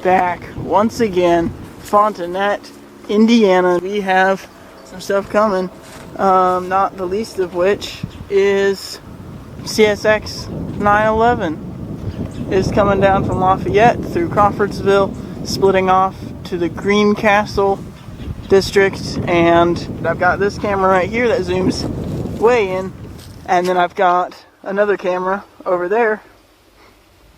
back once again, Fontenette, Indiana. We have some stuff coming, not the least of which is CSX 911 is coming down from Lafayette through Crawfordsville, splitting off to the Greencastle district, and I've got this camera right here that zooms way in, and then I've got another camera over there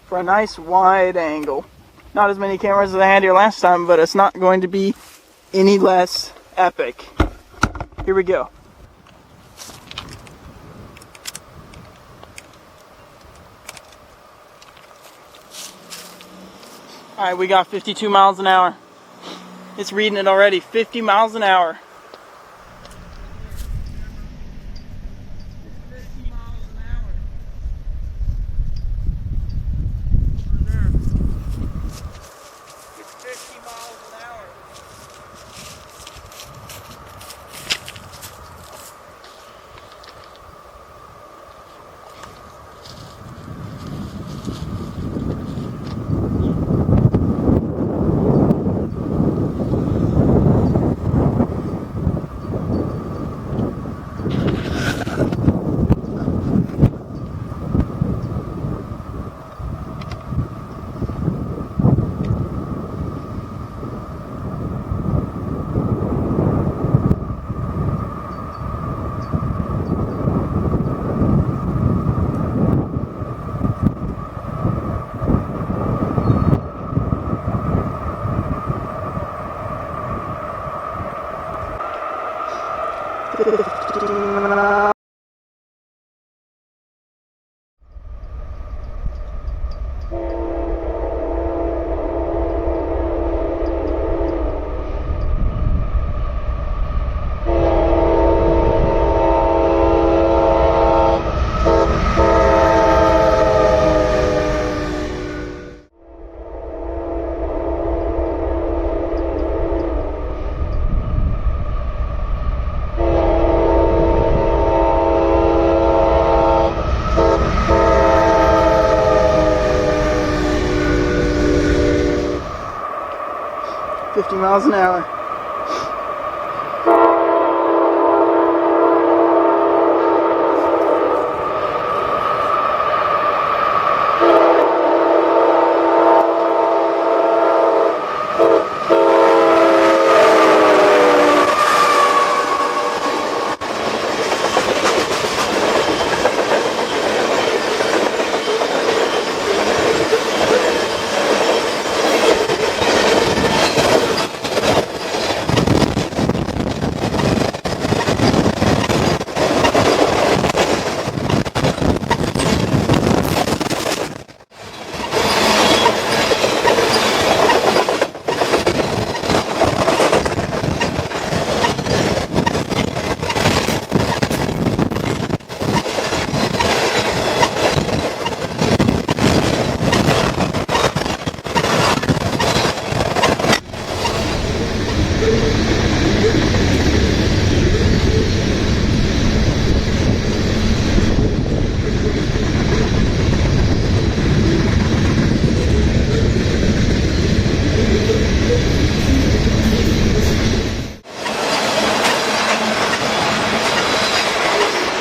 for a nice wide angle. Not as many cameras as I had here last time, but it's not going to be any less epic. Here we go. Alright, we got 52 miles an hour. It's reading it already, 50 miles an hour. Miles an hour.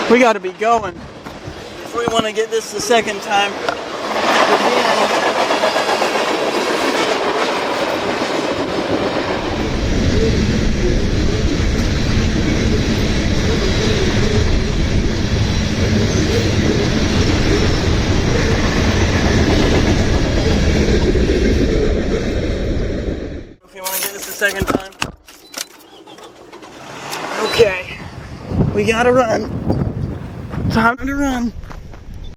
We got to be going if we want to get this the second time. If we want to get this the second time. Okay, we got to run. Time to run.